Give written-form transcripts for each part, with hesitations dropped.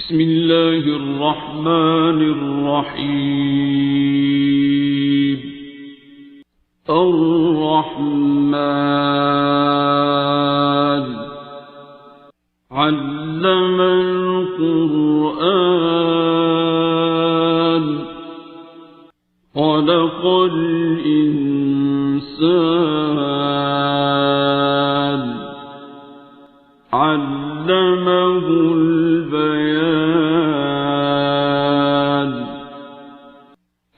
بسم الله الرحمن الرحيم. الرحمن علم القرآن خلق الإنسان علمه البيان.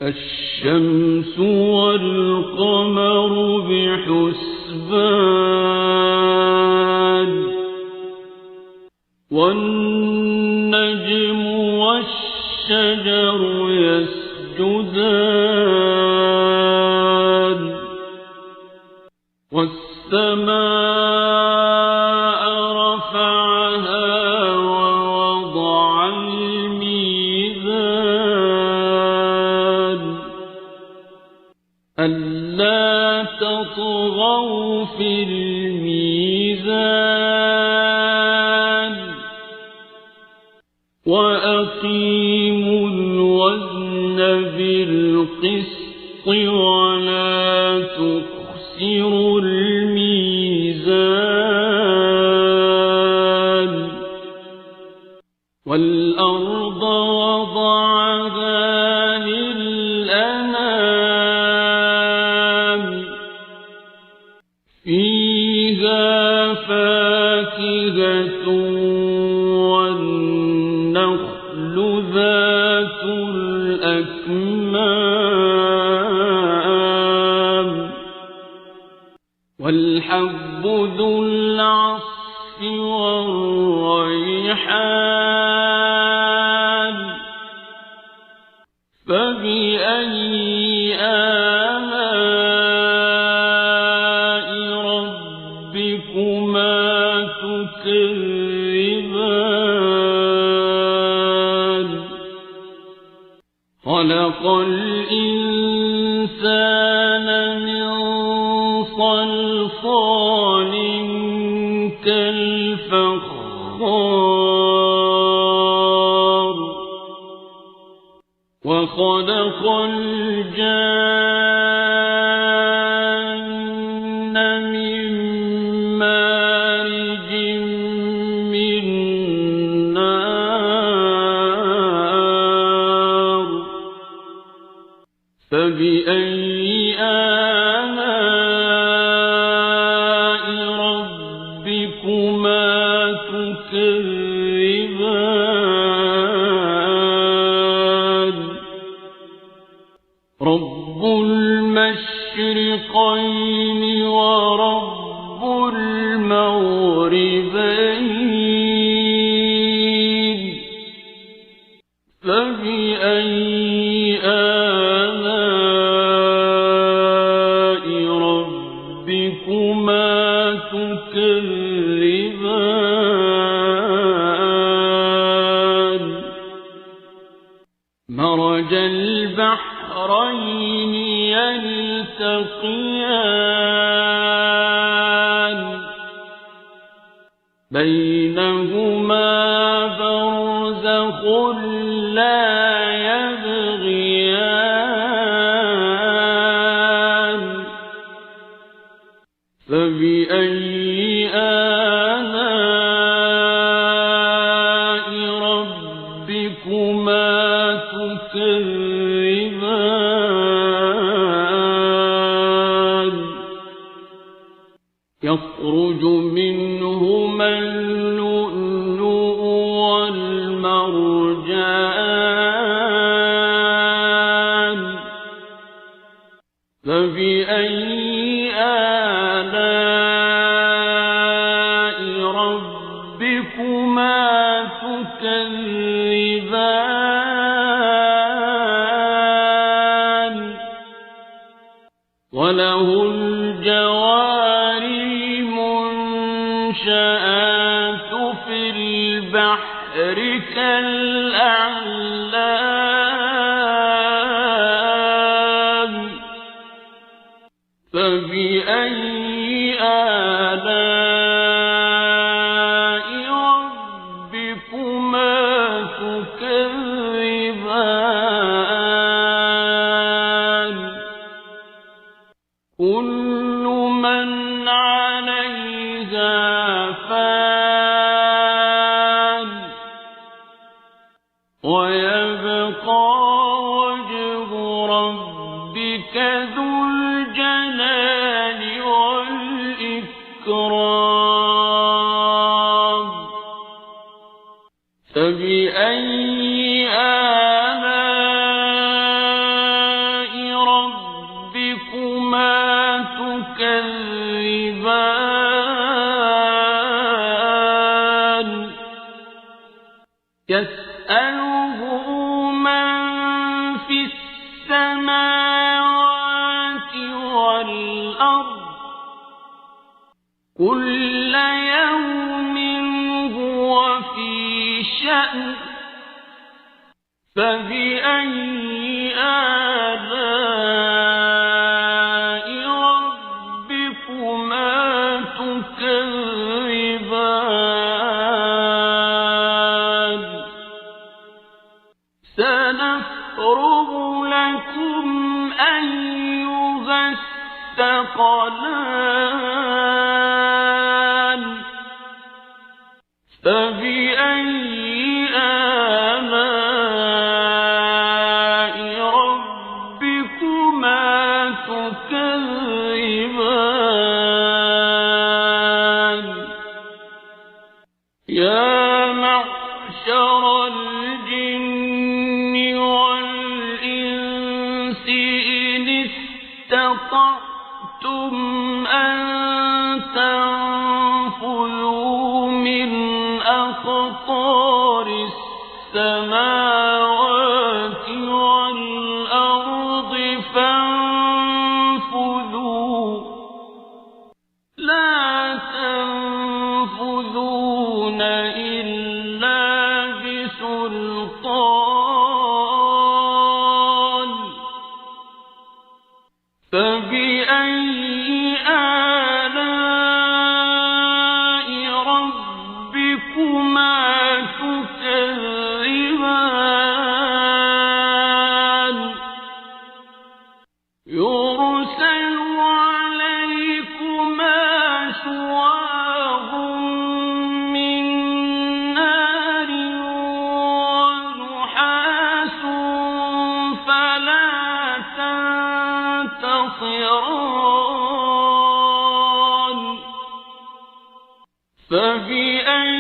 الشمس والقمر بحسبان والنجم والشجر يسجدان والسماء رفعها ووضع الميزان ألا تطغوا في الميزان وأقيموا الوزن بالقسط ولا تخسروا الميزان. والأرض وضعها للأنام فيها فاكهة والنخل ذات الأكمام والحب ذو العصف والريحان. فبأي آلاء ربكما تكذبان. خلق الإنسان من صلصال كالفخار وخلق الجان من مارج من نار. فبأي آلاء ربكما تكذبان. رب المشرقين ورب المغربين. فبأي آلاء ربكما تكذبان. مرج البحرين يلتقيان بينهما برزخ لا يبغيان. فبأي آلاء ربكما تكذبان. يخرج منهما اللؤلؤ والمرجان. فبأي آلاء ربكما تكذبان. وله الجوار المنشآت في البحر كالأعلام. فبأي آلاء ربكما تكذبان كل من عليها فان ويبقى وجه ربك ذو الجلال والإكرام فبأي آلاء ربكما تكذبان يسأله من في السماوات والأرض كل يوم هو في شأن فبأي آلاء ربكما تكذبان سنفرغ لكم أيها الثقلان فبأي آلاء ربكما تكذبان يا معشر الجن والإنس إن استطعتم أن تنفذوا من أقطار السماوات والأرض فانفذوا لا تنفذون إلا بسلطان فبأي آلاء ربكما تكذبان يرسل عليكما شواظ من نار ونحاس فلا تنتصران فبأي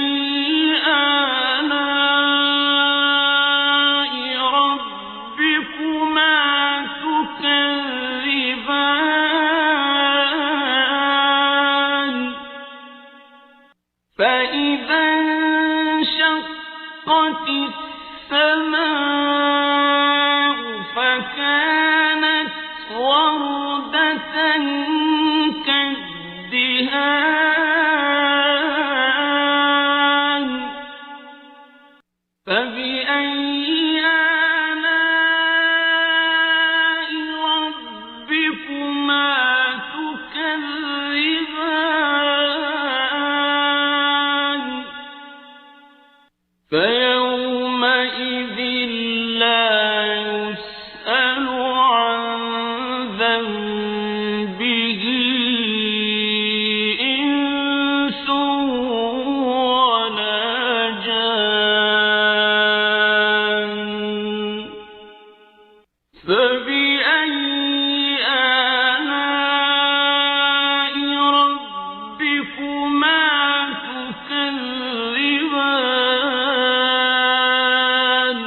آلاء ربكما تكذبان فإذا انشقت السماء فكانت وردة كالدهان فبأي آلاء ربكما تكذبان فيومئذ لا يسأل عن ذنبه إنس ولا جان فبأي آلاء ربكما تكذبان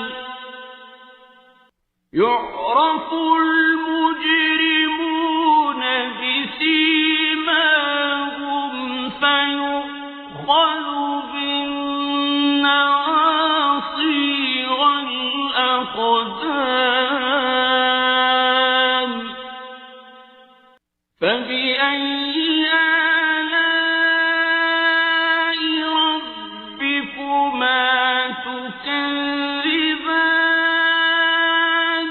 يعرف المجرمون بسيماهم فيؤخذ بالنواصي والأقدام فبأي آلاء ربكما تكذبان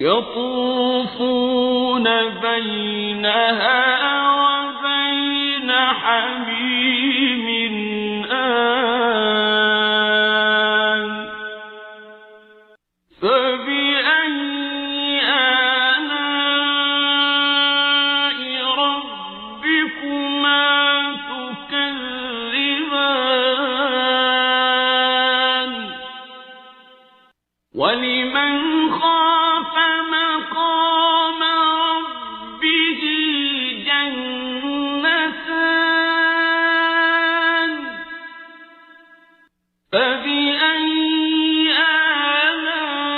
يطوفون بينها وبين حميم آن فبأي آلاء ربكما تكذبان ولمن خاف مقام ربه جنتان فبأي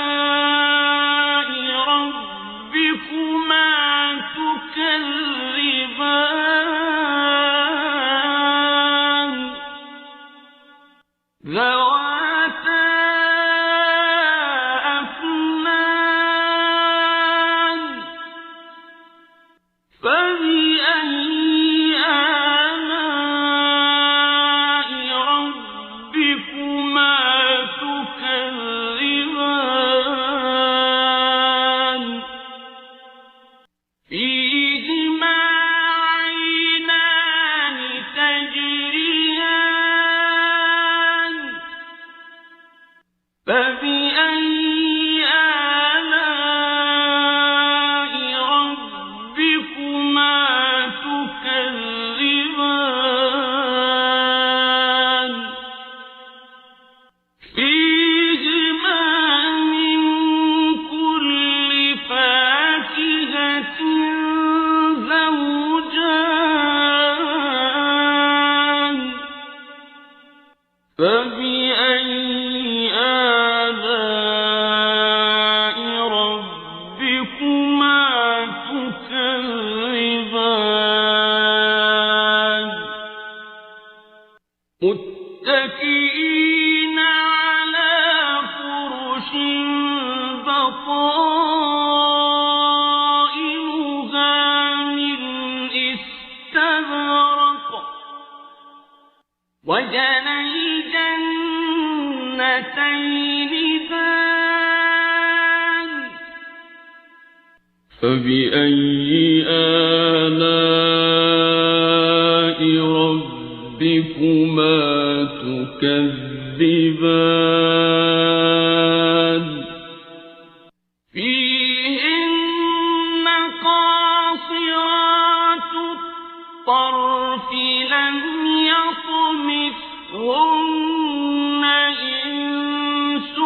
آلاء ربكما تكذبان ذواتا أفنان فبأي آلاء ربكما تكذبان فيهما عينان تجريان فبأي آلاء ربكما تكذبان فيهما من كل فاكهة زوجان فبأي آلاء ربكما تكذبان متكئين على فرش بطائنها من استبرق وجنى الجنتين دان فبأي آلاء ربكما تكذبان فيهن قاصرات الطرف لم يطمثهن إنس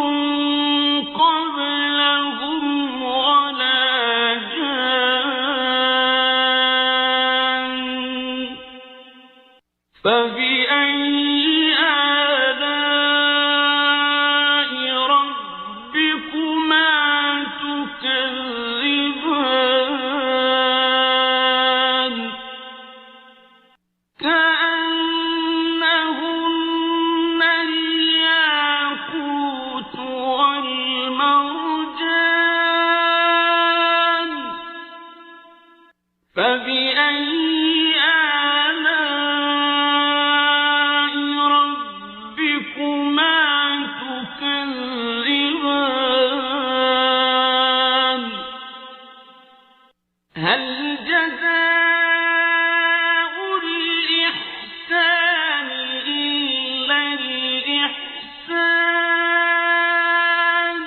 قبلهم ولا جان فبأي آلاء ربكما تكذبان كأنهن الياقوت والمرجان فبأي آلاء ربكما تكذبان هل جزاء الإحسان إلا الإحسان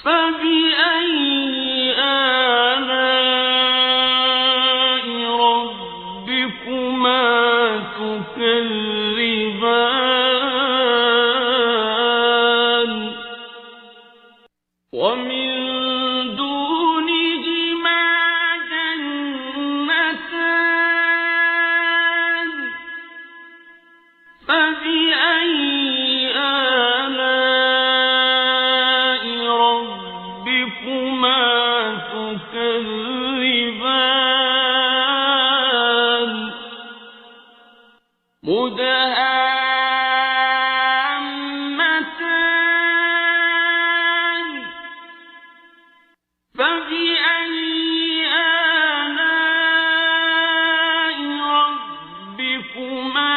فبأي آلاء ربكما تكذبان ومن دونهما جنتان فبأي آلاء ربكما تكذبان مدهامتان فبأي آلاء ربكما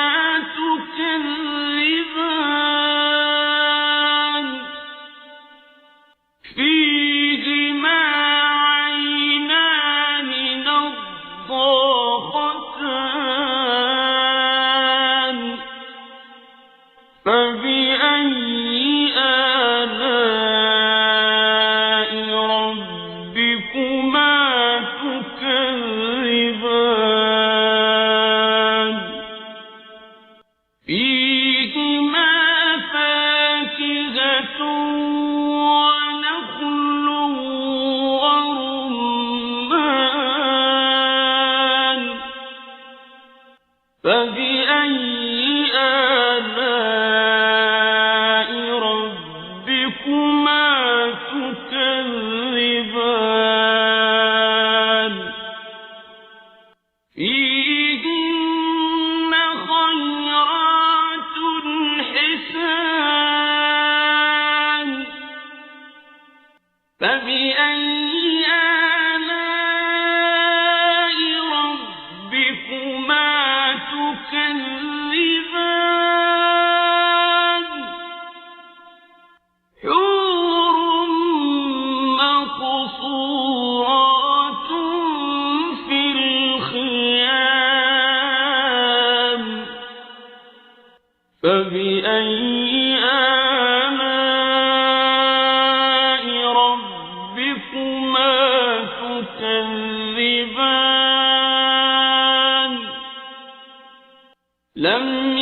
تكذبان فبأي آلاء ربكما تكذبان لم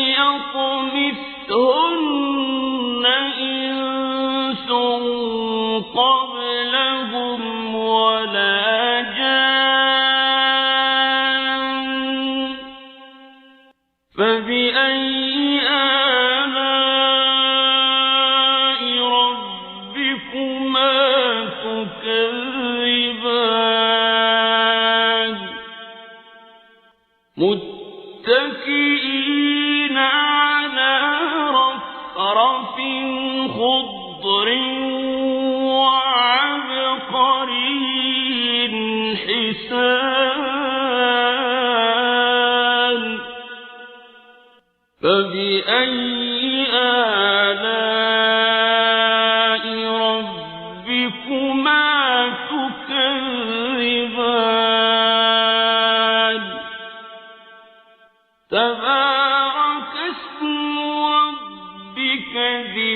يطمثهن إنس قبلهم ولا جان فبأي آلاء ربكما تكذبان متكئين على رفرف خضر وعبقري حسان فبأي آلاء ربكما تكذبان تبارك اسم ربك ذي